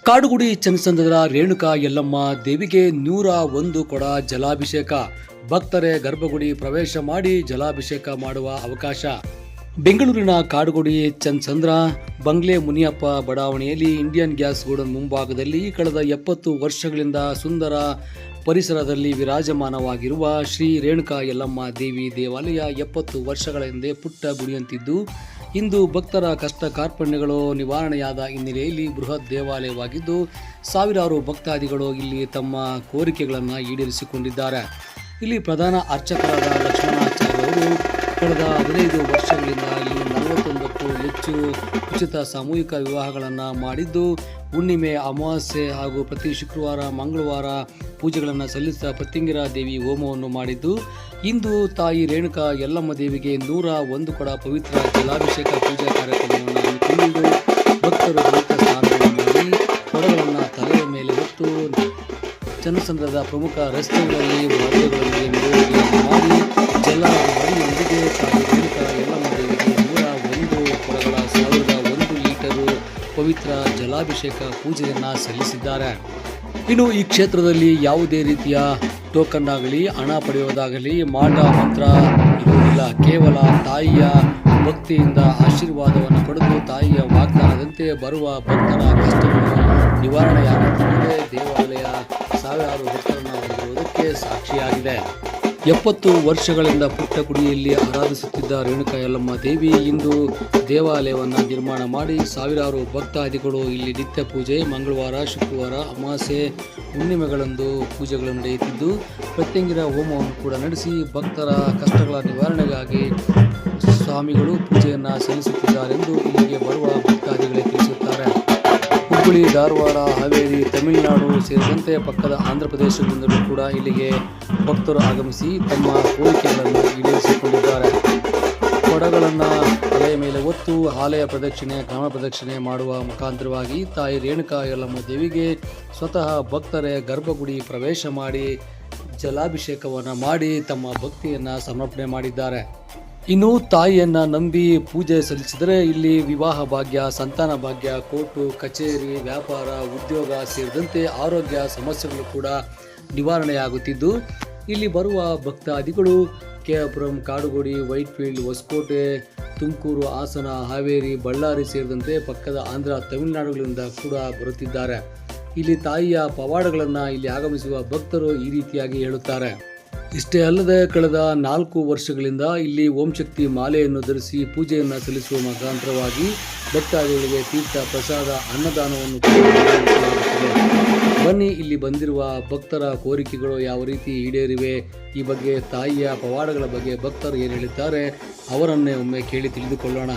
ಕಾಡುಗುಡಿ ಚನ್ನಸಂದ್ರದ ರೇಣುಕಾ ಯಲ್ಲಮ್ಮ ದೇವಿಗೆ 101 ಕೊಡ ಜಲಾಭಿಷೇಕ. ಭಕ್ತರೇ ಗರ್ಭಗುಡಿ ಪ್ರವೇಶ ಮಾಡಿ ಜಲಾಭಿಷೇಕ ಮಾಡುವ ಅವಕಾಶ. ಬೆಂಗಳೂರಿನ ಕಾಡುಗುಡಿ ಚನ್ನಸಂದ್ರ ಬಂಗ್ಲೆ ಮುನಿಯಪ್ಪ ಬಡಾವಣೆಯಲ್ಲಿ ಇಂಡಿಯನ್ ಗ್ಯಾಸ್ ಗೋಡನ್ ಮುಂಭಾಗದಲ್ಲಿ ಕಳೆದ 70 ವರ್ಷಗಳಿಂದ ಸುಂದರ ಪರಿಸರದಲ್ಲಿ ವಿರಾಜಮಾನವಾಗಿರುವ ಶ್ರೀ ರೇಣುಕಾ ಯಲ್ಲಮ್ಮ ದೇವಿ ದೇವಾಲಯ 70 ವರ್ಷಗಳ ಹಿಂದೆ ಪುಟ್ಟ ಗುಡಿಯಂತಿದ್ದು ಇಂದು ಭಕ್ತರ ಕಷ್ಟ ಕಾರ್ಪಣ್ಯಗಳು ನಿವಾರಣೆಯಾದ ಹಿನ್ನೆಲೆಯಲ್ಲಿ ಬೃಹತ್ ದೇವಾಲಯವಾಗಿದ್ದು ಸಾವಿರಾರು ಭಕ್ತಾದಿಗಳು ಇಲ್ಲಿ ತಮ್ಮ ಕೋರಿಕೆಗಳನ್ನು ಈಡೇರಿಸಿಕೊಂಡಿದ್ದಾರೆ. ಇಲ್ಲಿ ಪ್ರಧಾನ ಅರ್ಚಕರಾದ ಲಕ್ಷ್ಮಣಾಚಾರ್ಯವರು ಕಳೆದ 15 ವರ್ಷಗಳಿಂದ ಇಲ್ಲಿ 41ಕ್ಕೂ ಹೆಚ್ಚು ಉಚಿತ ಸಾಮೂಹಿಕ ವಿವಾಹಗಳನ್ನು ಮಾಡಿದ್ದು ಹುಣ್ಣಿಮೆ, ಅಮಾವಾಸ್ಯೆ ಹಾಗೂ ಪ್ರತಿ ಶುಕ್ರವಾರ, ಮಂಗಳವಾರ ಪೂಜೆಗಳನ್ನು ಸಲ್ಲಿಸುತ್ತಾ ಪ್ರತ್ಯಂಗಿರಾ ದೇವಿ ಹೋಮವನ್ನು ಮಾಡಿದ್ದು ಇಂದು ತಾಯಿ ರೇಣುಕಾ ಯಲ್ಲಮ್ಮ ದೇವಿಗೆ 101 ಕೊಡ ಪವಿತ್ರ ಜಲಾಭಿಷೇಕ ಪೂಜಾ ಕಾರ್ಯಕ್ರಮವನ್ನು ಹಮ್ಮಿಕೊಂಡಿದ್ದು ಭಕ್ತರು ಪವಿತ್ರ ಸ್ನಾನವನ್ನು ಮಾಡಿ ಕೊಡಗಳನ್ನು ತಲೆಯ ಮೇಲೆ ಹೊತ್ತು ಚನ್ನಸಂದ್ರದ ಪ್ರಮುಖ ರಸ್ತೆಗಳಲ್ಲಿ ವಾದ್ಯಗಳೊಂದಿಗೆ ಮೆರವಣಿಗೆಯನ್ನು ಮಾಡಿ ಜಲದೊಂದಿಗೆ ತಾಯಿ ರೇಣುಕಾ ಯಲ್ಲಮ್ಮ ದೇವಿಗೆ 101 ಕೊಡಗಳ 1001 ಲೀಟರು ಪವಿತ್ರ ಜಲಾಭಿಷೇಕ ಪೂಜೆಯನ್ನು ಸಲ್ಲಿಸಿದ್ದಾರೆ. ಇನ್ನು ಈ ಕ್ಷೇತ್ರದಲ್ಲಿ ಯಾವುದೇ ರೀತಿಯ ಟೋಕನ್ ಆಗಲಿ, ಹಣ ಪಡೆಯುವುದಾಗಲಿ, ಮಾಟ ಮಂತ್ರ ಇರುವುದಿಲ್ಲ. ಕೇವಲ ತಾಯಿಯ ಭಕ್ತಿಯಿಂದ ಆಶೀರ್ವಾದವನ್ನು ಪಡೆದು ತಾಯಿಯ ವಾಗ್ದಾನದಂತೆ ಬರುವ ಭಕ್ತರ ಕಷ್ಟಗಳು ನಿವಾರಣೆಯಾಗುತ್ತಿದೆ. ದೇವಾಲಯ ಸಾವಿರಾರು ಭಕ್ತರನ್ನು ಹೊಂದಿರುವುದಕ್ಕೆ ಸಾಕ್ಷಿಯಾಗಿದೆ. 70 ವರ್ಷಗಳಿಂದ ಪುಟ್ಟ ಗುಡಿಯಲ್ಲಿ ಆರಾಧಿಸುತ್ತಿದ್ದ ರೇಣುಕಾ ಯಲ್ಲಮ್ಮ ದೇವಿ ಇಂದು ದೇವಾಲಯವನ್ನು ನಿರ್ಮಾಣ ಮಾಡಿ ಸಾವಿರಾರು ಭಕ್ತಾದಿಗಳು ಇಲ್ಲಿ ನಿತ್ಯ ಪೂಜೆ, ಮಂಗಳವಾರ, ಶುಕ್ರವಾರ, ಅಮಾವಾಸ್ಯೆ, ಹುಣ್ಣಿಮೆಗಳಂದು ಪೂಜೆಗಳು ನಡೆಯುತ್ತಿದ್ದು ಪ್ರತ್ಯಂಗಿರಾ ಹೋಮವನ್ನು ಕೂಡ ನಡೆಸಿ ಭಕ್ತರ ಕಷ್ಟಗಳ ನಿವಾರಣೆಗಾಗಿ ಸ್ವಾಮಿಗಳು ಪೂಜೆಯನ್ನು ಸಲ್ಲಿಸುತ್ತಿದ್ದಾರೆಂದು ಇಲ್ಲಿಗೆ ಬರುವ ಭಕ್ತಾದಿಗಳೇ ತಿಳಿಸುತ್ತಾರೆ. ಹುಬ್ಬಳ್ಳಿ, ಧಾರವಾಡ, ಹಾವೇರಿ, ತಮಿಳುನಾಡು ಸೇರಿದಂತೆ ಪಕ್ಕದ ಆಂಧ್ರ ಪ್ರದೇಶದಿಂದಲೂ ಕೂಡ ಇಲ್ಲಿಗೆ ಭಕ್ತರು ಆಗಮಿಸಿ ತಮ್ಮ ಕೋರಿಕೆಗಳನ್ನು ಈಡೇರಿಸಿಕೊಂಡಿದ್ದಾರೆ. ಕೊಡಗಳನ್ನು ತಲೆಯ ಮೇಲೆ ಹೊತ್ತು ಆಲಯ ಪ್ರದಕ್ಷಿಣೆ, ಗ್ರಾಮ ಪ್ರದಕ್ಷಿಣೆ ಮಾಡುವ ಮುಖಾಂತರವಾಗಿ ತಾಯಿ ರೇಣುಕಾ ಯಲ್ಲಮ್ಮ ದೇವಿಗೆ ಸ್ವತಃ ಭಕ್ತರೇ ಗರ್ಭಗುಡಿ ಪ್ರವೇಶ ಮಾಡಿ ಜಲಾಭಿಷೇಕವನ್ನು ಮಾಡಿ ತಮ್ಮ ಭಕ್ತಿಯನ್ನು ಸಮರ್ಪಣೆ ಮಾಡಿದ್ದಾರೆ. ಇನ್ನು ತಾಯಿಯನ್ನು ನಂಬಿ ಪೂಜೆ ಸಲ್ಲಿಸಿದರೆ ಇಲ್ಲಿ ವಿವಾಹ ಭಾಗ್ಯ, ಸಂತಾನ ಭಾಗ್ಯ, ಕೋರ್ಟು ಕಚೇರಿ, ವ್ಯಾಪಾರ, ಉದ್ಯೋಗ ಸೇರಿದಂತೆ ಆರೋಗ್ಯ ಸಮಸ್ಯೆಗಳು ಕೂಡ ನಿವಾರಣೆಯಾಗುತ್ತಿದ್ದು ಇಲ್ಲಿ ಬರುವ ಭಕ್ತಾದಿಗಳು ಕೆಆರ್ಪುರಂ, ಕಾಡುಗೋಡಿ, ವೈಟ್ಫೀಲ್ಡ್, ಹೊಸಕೋಟೆ, ತುಮಕೂರು, ಹಾಸನ, ಹಾವೇರಿ, ಬಳ್ಳಾರಿ ಸೇರಿದಂತೆ ಪಕ್ಕದ ಆಂಧ್ರ, ತಮಿಳುನಾಡುಗಳಿಂದ ಕೂಡ ಬರುತ್ತಿದ್ದಾರೆ. ಇಲ್ಲಿ ತಾಯಿಯ ಪವಾಡಗಳನ್ನು ಇಲ್ಲಿ ಆಗಮಿಸುವ ಭಕ್ತರು ಈ ರೀತಿಯಾಗಿ ಹೇಳುತ್ತಾರೆ. ಇಷ್ಟೇ ಅಲ್ಲದೆ ಕಳೆದ 4 ವರ್ಷಗಳಿಂದ ಇಲ್ಲಿ ಓಂ ಶಕ್ತಿ ಮಾಲೆಯನ್ನು ಧರಿಸಿ ಪೂಜೆಯನ್ನು ಸಲ್ಲಿಸುವ ಮುಖಾಂತರವಾಗಿ ಭಕ್ತಾದಿಗಳಿಗೆ ತೀರ್ಥ ಪ್ರಸಾದ, ಅನ್ನದಾನವನ್ನು ಮಾಡಲಾಗುತ್ತದೆ. ಬನ್ನಿ, ಇಲ್ಲಿ ಬಂದಿರುವ ಭಕ್ತರ ಕೋರಿಕೆಗಳು ಯಾವ ರೀತಿ ಈಡೇರಿವೆ, ಈ ಬಗ್ಗೆ ತಾಯಿಯ ಪವಾಡಗಳ ಬಗ್ಗೆ ಭಕ್ತರು ಏನು ಹೇಳಿದ್ದಾರೆ ಅವರನ್ನೇ ಒಮ್ಮೆ ಕೇಳಿ ತಿಳಿದುಕೊಳ್ಳೋಣ.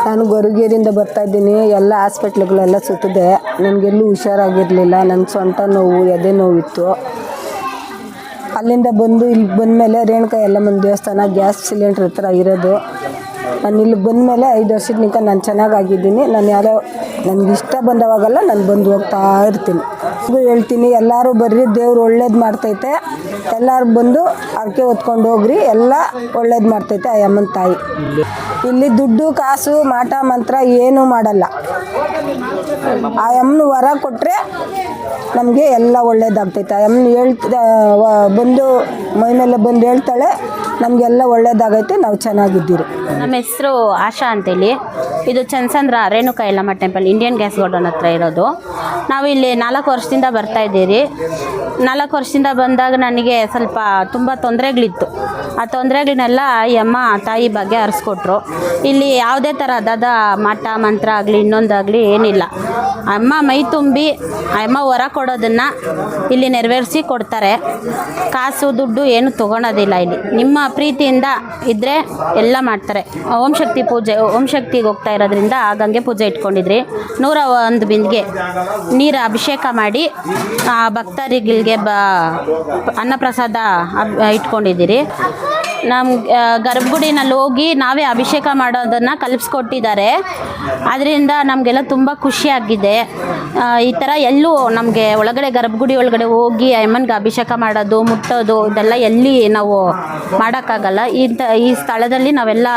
ನಾನು ಗೊರಗೇರಿಯಿಂದ ಬರ್ತಾ ಇದ್ದೀನಿ. ಎಲ್ಲ ಹಾಸ್ಪಿಟ್ಲ್ಗಳೆಲ್ಲ ಸುತ್ತಿದೆ. ನನಗೆಲ್ಲೂ ಹುಷಾರಾಗಿರಲಿಲ್ಲ. ನನ್ನ ಸೊಂಟ ನೋವು, ಎದೆ ನೋವಿತ್ತು. ಅಲ್ಲಿಂದ ಬಂದು ಇಲ್ಲಿ ಬಂದಮೇಲೆ ರೇಣುಕಾ ಯಲ್ಲಮ್ಮನ ದೇವಸ್ಥಾನ ಗ್ಯಾಸ್ ಸಿಲಿಂಡ್ರ್ ಹತ್ರ ಇರೋದು. ನಾನು ಇಲ್ಲಿ ಬಂದಮೇಲೆ 5 ವರ್ಷದ ನಿಂಕ ನಾನು ಚೆನ್ನಾಗಾಗಿದ್ದೀನಿ. ನನಗೆ ಇಷ್ಟ ಬಂದವಾಗೆಲ್ಲ ನಾನು ಬಂದು ಹೋಗ್ತಾ ಇರ್ತೀನಿ. ಹೇಳ್ತೀನಿ, ಎಲ್ಲರೂ ಬರ್ರಿ, ದೇವ್ರು ಒಳ್ಳೇದು ಮಾಡ್ತೈತೆ, ಎಲ್ಲರೂ ಬಂದು ಹರಕೆ ಹೊತ್ಕೊಂಡು ಹೋಗ್ರಿ, ಎಲ್ಲ ಒಳ್ಳೇದು ಮಾಡ್ತೈತೆ ಆ ಅಮ್ಮನ ತಾಯಿ. ಇಲ್ಲಿ ದುಡ್ಡು ಕಾಸು ಮಾಟ ಮಂತ್ರ ಏನೂ ಮಾಡಲ್ಲ. ಆ ಅಮ್ಮನ ವರ ಕೊಟ್ಟರೆ ನಮಗೆ ಎಲ್ಲ ಒಳ್ಳೇದಾಗ್ತೈತೆ. ಆ ಅಮ್ಮನ ಬಂದು ಮೈ ಮೇಲೆ ಬಂದು ಹೇಳ್ತಾಳೆ, ನಮಗೆಲ್ಲ ಒಳ್ಳೇದಾಗೈತೆ, ನಾವು ಚೆನ್ನಾಗಿದ್ದೀರಿ. ನಮ್ಮ ಹೆಸರು ಆಶಾ ಅಂತೇಳಿ. ಇದು Channasandra Renuka Yellamma temple, Indian gas godown ಹತ್ರ ಇರೋದು. ನಾವು ಇಲ್ಲಿ 4 ವರ್ಷದಿಂದ ಬರ್ತಾ ಇದ್ದೀರಿ. 4 ವರ್ಷದಿಂದ ಬಂದಾಗ ನನಗೆ ಸ್ವಲ್ಪ ತುಂಬ ತೊಂದರೆಗಳಿತ್ತು. ಆ ತೊಂದರೆಗಳನ್ನೆಲ್ಲ ಈ ಅಮ್ಮ ತಾಯಿ ಬಗ್ಗೆ ಹರಿಸ್ಕೊಟ್ರು. ಇಲ್ಲಿ ಯಾವುದೇ ಥರದಾದ ಮಾಟ ಮಂತ್ರ ಆಗಲಿ ಇನ್ನೊಂದಾಗಲಿ ಏನಿಲ್ಲ. ಅಮ್ಮ ಮೈ ತುಂಬಿ ಅಮ್ಮ ಹೊರ ಕೊಡೋದನ್ನು ಇಲ್ಲಿ ನೆರವೇರಿಸಿ ಕೊಡ್ತಾರೆ. ಕಾಸು ದುಡ್ಡು ಏನು ತೊಗೊಳೋದಿಲ್ಲ. ಇಲ್ಲಿ ನಿಮ್ಮ ಪ್ರೀತಿಯಿಂದ ಇದ್ದರೆ ಎಲ್ಲ ಮಾಡ್ತಾರೆ. ಓಂ ಶಕ್ತಿ ಪೂಜೆ, ಓಂ ಶಕ್ತಿಗೆ ಹೋಗ್ತಾ ಇರೋದ್ರಿಂದ ಗಂಗೆ ಪೂಜೆ ಇಟ್ಕೊಂಡಿದ್ರಿ. 101 ಬಿಂದಿಗೆ ನೀರು ಅಭಿಷೇಕ ಮಾಡಿ ಭಕ್ತರಿಗಳಿಗೆ ಅನ್ನಪ್ರಸಾದ ಇಟ್ಕೊಂಡಿದ್ದೀರಿ. ನಮ್ಮ ಗರ್ಭಗುಡಿನಲ್ಲಿ ಹೋಗಿ ನಾವೇ ಅಭಿಷೇಕ ಮಾಡೋದನ್ನು ಕಲಿಸ್ಕೊಟ್ಟಿದ್ದಾರೆ. ಅದರಿಂದ ನಮಗೆಲ್ಲ ತುಂಬ ಖುಷಿಯಾಗಿದೆ. ಈ ಥರ ಎಲ್ಲೂ ನಮಗೆ ಒಳಗಡೆ ಗರ್ಭಗುಡಿ ಒಳಗಡೆ ಹೋಗಿ ಅಮ್ಮನಿಗೆ ಅಭಿಷೇಕ ಮಾಡೋದು ಮುಟ್ಟೋದು ಇದೆಲ್ಲ ಎಲ್ಲಿ ನಾವು ಮಾಡೋಕ್ಕಾಗಲ್ಲ. ಈ ಸ್ಥಳದಲ್ಲಿ ನಾವೆಲ್ಲ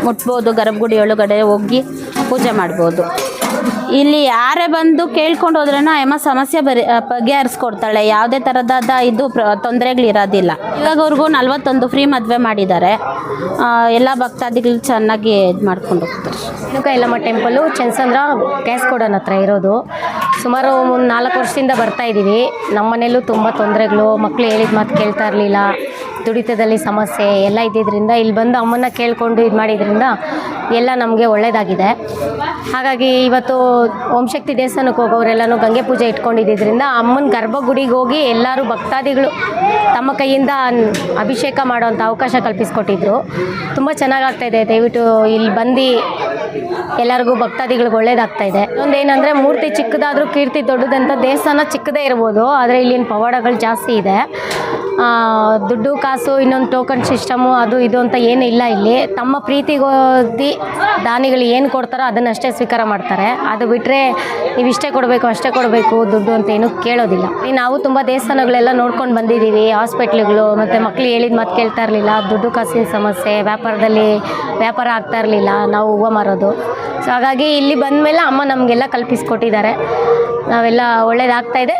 ಮುಟ್ಬೋದು, ಗರ್ಭಗುಡಿ ಒಳಗಡೆ ಹೋಗಿ ಪೂಜೆ ಮಾಡ್ಬೋದು. ಇಲ್ಲಿ ಯಾರೇ ಬಂದು ಕೇಳ್ಕೊಂಡು ಹೋದ್ರೂ ಅಮ್ಮ ಸಮಸ್ಯೆ ಬಗೆಹರಿಸ್ಕೊಡ್ತಾಳೆ. ಯಾವುದೇ ಥರದಾದ ಇದು ತೊಂದರೆಗಳಿರೋದಿಲ್ಲ. ಇವಾಗವ್ರಿಗೂ 41 ಫ್ರೀ ಮದುವೆ ಮಾಡಿದ್ದಾರೆ. ಎಲ್ಲ ಭಕ್ತಾದಿಗಳು ಚೆನ್ನಾಗಿ ಇದು ಮಾಡ್ಕೊಂಡು ಹೋಗ್ತಾರೆ. Renuka Yellamma temple Channasandra gas godown ಹತ್ರ ಇರೋದು. ಸುಮಾರು 4 ವರ್ಷದಿಂದ ಬರ್ತಾ ಇದ್ದೀವಿ. ನಮ್ಮ ಮನೇಲೂ ತುಂಬ ತೊಂದರೆಗಳು, ಮಕ್ಕಳು ಹೇಳಿದ ಮಾತು ಕೇಳ್ತಾ ಇರಲಿಲ್ಲ, ದುಡಿತದಲ್ಲಿ ಸಮಸ್ಯೆ ಎಲ್ಲ ಇದ್ದಿದ್ದರಿಂದ ಇಲ್ಲಿ ಬಂದು ಅಮ್ಮನ್ನ ಕೇಳಿಕೊಂಡು ಇದು ಮಾಡಿದ್ರಿಂದ ಎಲ್ಲ ನಮಗೆ ಒಳ್ಳೆಯದಾಗಿದೆ. ಹಾಗಾಗಿ ಇವತ್ತು ಓಂ ಶಕ್ತಿ ದೇವಸ್ಥಾನಕ್ಕೆ ಹೋಗೋರೆಲ್ಲನೂ ಗಂಗೆ ಪೂಜೆ ಇಟ್ಕೊಂಡಿದ್ದರಿಂದ ಅಮ್ಮನ ಗರ್ಭಗುಡಿಗೆ ಹೋಗಿ ಎಲ್ಲರೂ ಭಕ್ತಾದಿಗಳು ತಮ್ಮ ಕೈಯಿಂದ ಅಭಿಷೇಕ ಮಾಡೋವಂಥ ಅವಕಾಶ ಕಲ್ಪಿಸ್ಕೊಟ್ಟಿದ್ರು. ತುಂಬ ಚೆನ್ನಾಗಾಗ್ತಾಯಿದೆ. ದಯವಿಟ್ಟು ಇಲ್ಲಿ ಬಂದು ಎಲ್ಲರಿಗೂ ಭಕ್ತಾದಿಗಳಿಗೆ ಒಳ್ಳೇದಾಗ್ತಾಯಿದೆ. ಒಂದೇನೆಂದರೆ ಮೂರ್ತಿ ಚಿಕ್ಕದಾದರೂ ಕೀರ್ತಿ ದೊಡ್ಡದಂತ. ದೇವಸ್ಥಾನ ಚಿಕ್ಕದೇ ಇರ್ಬೋದು, ಆದರೆ ಇಲ್ಲಿನ ಪವಾಡಗಳು ಜಾಸ್ತಿ ಇದೆ. ದುಡ್ಡು ಕಾಸು ಇನ್ನೊಂದು ಟೋಕನ್ ಸಿಸ್ಟಮು ಅದು ಇದು ಅಂತ ಏನೂ ಇಲ್ಲ. ಇಲ್ಲಿ ತಮ್ಮ ಪ್ರೀತಿಗೋದಿ ದಾನಿಗಳು ಏನು ಕೊಡ್ತಾರೋ ಅದನ್ನಷ್ಟೇ ಸ್ವೀಕಾರ ಮಾಡ್ತಾರೆ. ಅದು ಬಿಟ್ಟರೆ ನೀವು ಇಷ್ಟೇ ಕೊಡಬೇಕು ಅಷ್ಟೇ ಕೊಡಬೇಕು ದುಡ್ಡು ಅಂತ ಏನೂ ಕೇಳೋದಿಲ್ಲ. ನಾವು ತುಂಬ ದೇವಸ್ಥಾನಗಳೆಲ್ಲ ನೋಡ್ಕೊಂಡು ಬಂದಿದ್ದೀವಿ. ಹಾಸ್ಪಿಟ್ಲ್ಗಳು ಮತ್ತು ಮಕ್ಳು ಹೇಳಿದ ಮಾತು ಕೇಳ್ತಾ ಇರಲಿಲ್ಲ, ದುಡ್ಡು ಕಾಸಿನ ಸಮಸ್ಯೆ, ವ್ಯಾಪಾರದಲ್ಲಿ ವ್ಯಾಪಾರ ಆಗ್ತಾ ಇರಲಿಲ್ಲ, ನಾವು ಹೂವು ಮಾರೋದು. ಸೊ ಹಾಗಾಗಿ ಇಲ್ಲಿ ಬಂದಮೇಲೆ ಅಮ್ಮ ನಮಗೆಲ್ಲ ಕಲ್ಪಿಸ್ಕೊಟ್ಟಿದ್ದಾರೆ. ನಾವೆಲ್ಲ ಒಳ್ಳೇದಾಗ್ತಾಯಿದೆ,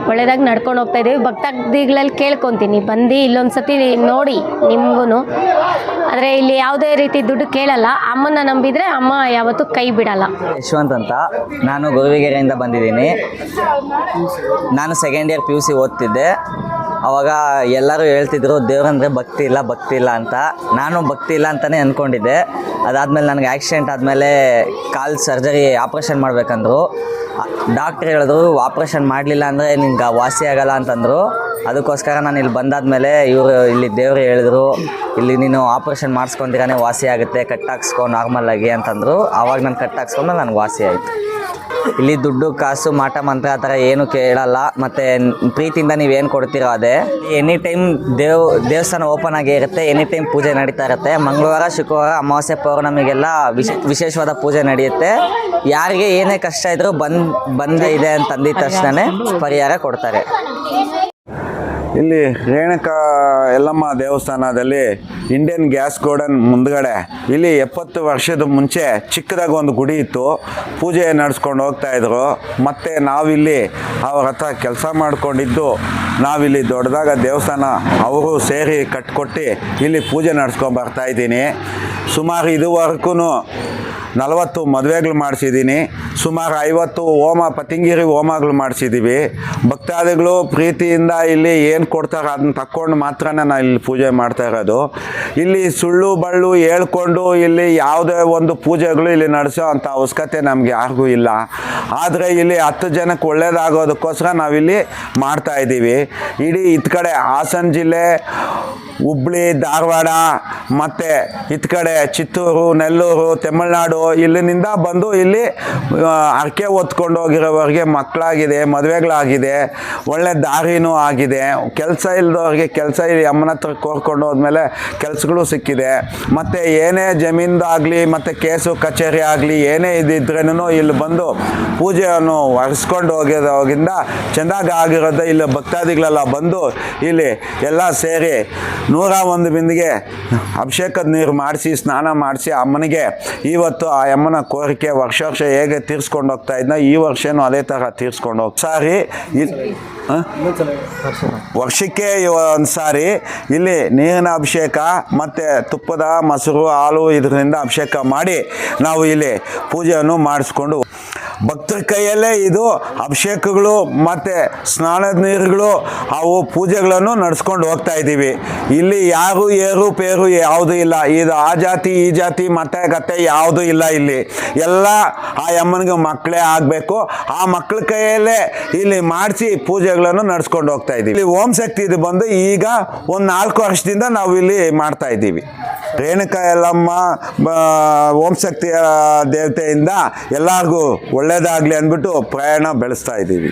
ಒಳ್ಳೇದಾಗಿ ನಡ್ಕೊಂಡು ಹೋಗ್ತಾಯಿದ್ದೀವಿ. ಭಕ್ತಾದಿಗಳಲ್ಲಿ ಕೇಳ್ಕೊತೀನಿ ಬಂದು ಇಲ್ಲೊಂದು ಸತಿ ನೋಡಿ ನಿಮಗೂ. ಆದರೆ ಇಲ್ಲಿ ಯಾವುದೇ ರೀತಿ ದುಡ್ಡು ಕೇಳಲ್ಲ. ಅಮ್ಮನ ನಂಬಿದರೆ ಅಮ್ಮ ಯಾವತ್ತೂ ಕೈ ಬಿಡಲ್ಲ. ಯಶವಂತ್ ಅಂತ, ನಾನು ಗುರುವಿಗೆರೆಯಿಂದ ಬಂದಿದ್ದೀನಿ. ನಾನು ಸೆಕೆಂಡ್ ಇಯರ್ PUC ಓದ್ತಿದ್ದೆ. ಆವಾಗ ಎಲ್ಲರೂ ಹೇಳ್ತಿದ್ರು ದೇವ್ರಂದರೆ ಭಕ್ತಿ ಇಲ್ಲ ಅಂತ. ನಾನು ಭಕ್ತಿ ಇಲ್ಲ ಅಂತಲೇ ಅಂದ್ಕೊಂಡಿದ್ದೆ. ಅದಾದಮೇಲೆ ನನಗೆ ಆಕ್ಸಿಡೆಂಟ್ ಆದಮೇಲೆ ಕಾಲು ಸರ್ಜರಿ ಆಪ್ರೇಷನ್ ಮಾಡಬೇಕಂದ್ರು. ಡಾಕ್ಟ್ರ್ ಹೇಳಿದ್ರು ಆಪ್ರೇಷನ್ ಮಾಡಲಿಲ್ಲ ಅಂದರೆ ನಿಂಗೆ ವಾಸಿ ಆಗಲ್ಲ ಅಂತಂದರು. ಅದಕ್ಕೋಸ್ಕರ ನಾನು ಇಲ್ಲಿ ಬಂದಾದಮೇಲೆ ಇಲ್ಲಿ ದೇವರು ಹೇಳಿದ್ರು, ಇಲ್ಲಿ ನೀನು ಆಪ್ರೇಷನ್ ಮಾಡಿಸ್ಕೊಂಡಿರಾನೆ ವಾಸಿ ಆಗುತ್ತೆ, ಕಟ್ ಹಾಕ್ಸ್ಕೊ ನಾರ್ಮಲಾಗಿ ಅಂತಂದರು. ಆವಾಗ ನಾನು ಕಟ್ ಹಾಕ್ಸ್ಕೊಂಡ್ಮೇಲೆ ನನಗೆ ವಾಸಿ ಆಯಿತು. ಇಲ್ಲಿ ದುಡ್ಡು ಕಾಸು ಮಾಟ ಮಂತ್ರ ಆ ಥರ ಏನೂ ಕೇಳಲ್ಲ. ಮತ್ತು ಪ್ರೀತಿಯಿಂದ ನೀವೇನು ಕೊಡ್ತೀರೋ ಅದೇ. ಎನಿ ಟೈಮ್ ದೇವಸ್ಥಾನ ಓಪನ್ ಆಗೇ ಇರುತ್ತೆ. ಎನಿ ಟೈಮ್ ಪೂಜೆ ನಡೀತಾ ಇರುತ್ತೆ. ಮಂಗಳವಾರ ಶುಕ್ರವಾರ ಅಮಾವಾಸ್ಯೆ ಪೌರ್ಣಮಿಗೆಲ್ಲ ವಿಶೇಷವಾದ ಪೂಜೆ ನಡೆಯುತ್ತೆ. ಯಾರಿಗೆ ಏನೇ ಕಷ್ಟ ಇದ್ರೂ ಬಂದೇ ಇದೆ ಅಂತ ಅಂದಿದ ತಕ್ಷಣ ಪರಿಹಾರ ಕೊಡ್ತಾರೆ. ಇಲ್ಲಿ ರೇಣುಕಾ ಯಲ್ಲಮ್ಮ ದೇವಸ್ಥಾನದಲ್ಲಿ ಇಂಡಿಯನ್ ಗ್ಯಾಸ್ ಗೋಡನ್ ಮುಂದ್ಗಡೆ ಇಲ್ಲಿ 70 ವರ್ಷದ ಮುಂಚೆ ಚಿಕ್ಕದಾಗಿ ಒಂದು ಗುಡಿ ಇತ್ತು. ಪೂಜೆ ನಡೆಸ್ಕೊಂಡು ಹೋಗ್ತಾಯಿದ್ರು. ಮತ್ತು ನಾವಿಲ್ಲಿ ಅವ್ರ ಹತ್ರ ಕೆಲಸ ಮಾಡ್ಕೊಂಡಿದ್ದು, ನಾವಿಲ್ಲಿ ದೊಡ್ಡದಾಗ ದೇವಸ್ಥಾನ ಅವರು ಸೇರಿ ಕಟ್ಕೊಟ್ಟು ಇಲ್ಲಿ ಪೂಜೆ ನಡೆಸ್ಕೊಂಡು ಬರ್ತಾಯಿದ್ದೀನಿ. ಸುಮಾರು ಇದುವರೆಗೂ 40 ಮದುವೆಗಳು ಮಾಡಿಸಿದ್ದೀನಿ. ಸುಮಾರು 50 ಹೋಮ ಪತಂಗಿರಿ ಹೋಮಗಳು ಮಾಡಿಸಿದ್ದೀವಿ. ಭಕ್ತಾದಿಗಳು ಪ್ರೀತಿಯಿಂದ ಇಲ್ಲಿ ಏನು ಕೊಡ್ತಾರೆ ಅದನ್ನ ತಕ್ಕೊಂಡು ಮಾತ್ರ ನಾನು ಇಲ್ಲಿ ಪೂಜೆ ಮಾಡ್ತಾ ಇರೋದು. ಇಲ್ಲಿ ಸುಳ್ಳು ಬಳ್ಳು ಹೇಳ್ಕೊಂಡು ಇಲ್ಲಿ ಯಾವುದೇ ಒಂದು ಪೂಜೆಗಳು ಇಲ್ಲಿ ನಡೆಸೋ ಅಂಥ ಅವಶ್ಯಕತೆ ನಮಗೆ ಯಾರಿಗೂ ಇಲ್ಲ. ಆದರೆ ಇಲ್ಲಿ 10 ಜನಕ್ಕೆ ಒಳ್ಳೇದಾಗೋದಕ್ಕೋಸ್ಕರ ನಾವಿಲ್ಲಿ ಮಾಡ್ತಾಯಿದ್ದೀವಿ. ಇಡೀ ಇತ್ತ ಕಡೆ ಹಾಸನ ಜಿಲ್ಲೆ, ಹುಬ್ಳಿ, ಧಾರವಾಡ ಮತ್ತು ಇತ್ತ ಕಡೆ ಚಿತ್ತೂರು, ನೆಲ್ಲೂರು, ತಮಿಳ್ನಾಡು ಇಲ್ಲಿನಿಂದ ಬಂದು ಇಲ್ಲಿ ಹರಕೆ ಹೊತ್ಕೊಂಡು ಹೋಗಿರೋವ್ರಿಗೆ ಮಕ್ಕಳಾಗಿದೆ, ಮದುವೆಗಳಾಗಿದೆ, ಒಳ್ಳೆ ದಾರಿನೂ ಆಗಿದೆ. ಕೆಲಸ ಇಲ್ಲದವ್ರಿಗೆ ಕೆಲಸ ಇಲ್ಲಿ ಅಮ್ಮನ ಹತ್ರ ಕೋರ್ಕೊಂಡು ಹೋದ್ಮೇಲೆ ಕೆಲಸಗಳು ಸಿಕ್ಕಿದೆ. ಮತ್ತು ಏನೇ ಜಮೀನ್ದಾಗಲಿ ಮತ್ತು ಕೇಸು ಕಚೇರಿ ಆಗಲಿ ಏನೇ ಇದ್ದಿದ್ರೇನು ಇಲ್ಲಿ ಬಂದು ಪೂಜೆಯನ್ನು ಒರೆಸ್ಕೊಂಡು ಹೋಗಿರೋದ್ರಿಂದ ಚೆಂದಾಗಿ ಆಗಿರೋದು. ಇಲ್ಲಿ ಭಕ್ತಾದಿಗಳೆಲ್ಲ ಬಂದು ಇಲ್ಲಿ ಎಲ್ಲ ಸೇರಿ 101 ಬಿಂದಿಗೆ ಅಭಿಷೇಕದ ನೀರು ಮಾಡಿಸಿ ಸ್ನಾನ ಮಾಡಿಸಿ ಅಮ್ಮನಿಗೆ ಇವತ್ತು ಆ ಅಮ್ಮನ ಕೋರಿಕೆ ವರ್ಷ ಹೇಗೆ ತೀರಿಸ್ಕೊಂಡು ಹೋಗ್ತಾ ಇದ್ನ ಈ ವರ್ಷನೂ ಅದೇ ಥರ ತೀರಿಸ್ಕೊಂಡು ಹೋಗಿ ಸಾರಿ ವರ್ಷಕ್ಕೆ ಒಂದು ಸಾರಿ ಇಲ್ಲಿ ನೀರಿನ ಅಭಿಷೇಕ ಮತ್ತು ತುಪ್ಪದ ಮೊಸರು ಹಾಲು ಇದರಿಂದ ಅಭಿಷೇಕ ಮಾಡಿ ನಾವು ಇಲ್ಲಿ ಪೂಜೆಯನ್ನು ಮಾಡಿಸ್ಕೊಂಡು ಭಕ್ತರ ಕೈಯಲ್ಲೇ ಇದು ಅಭಿಷೇಕಗಳು ಮತ್ತು ಸ್ನಾನದ ನೀರುಗಳು ಅವು ಪೂಜೆಗಳನ್ನು ನಡೆಸ್ಕೊಂಡು ಹೋಗ್ತಾ ಇದ್ದೀವಿ. ಇಲ್ಲಿ ಯಾರು ಏರು ಪೇರು ಯಾವುದೂ ಇಲ್ಲ. ಇದು ಆ ಜಾತಿ ಈ ಜಾತಿ ಮತ್ತೆ ಗತ್ತೆ ಯಾವುದೂ ಇಲ್ಲ. ಇಲ್ಲಿ ಎಲ್ಲ ಆ ಅಮ್ಮನಿಗೆ ಮಕ್ಕಳೇ ಆಗಬೇಕು. ಆ ಮಕ್ಕಳ ಕೈಯಲ್ಲೇ ಇಲ್ಲಿ ಮಾಡಿಸಿ ಪೂಜೆಗಳನ್ನು ನಡೆಸ್ಕೊಂಡು ಹೋಗ್ತಾ ಇದ್ದೀವಿ. ಇಲ್ಲಿ ಓಂ ಶಕ್ತಿ ಇದು ಬಂದು ಈಗ ಒಂದು 4 ವರ್ಷದಿಂದ ನಾವು ಇಲ್ಲಿ ಮಾಡ್ತಾ ಇದ್ದೀವಿ. ರೇಣುಕಾ ಯಲ್ಲಮ್ಮ ಓಂ ಶಕ್ತಿಯ ದೇವತೆಯಿಂದ ಎಲ್ಲರಿಗೂ ಒಳ್ಳೆಯದಾಗಲಿ ಅಂದ್ಬಿಟ್ಟು ಪ್ರಯಾಣ ಬೆಳೆಸ್ತಾ ಇದ್ದೀವಿ.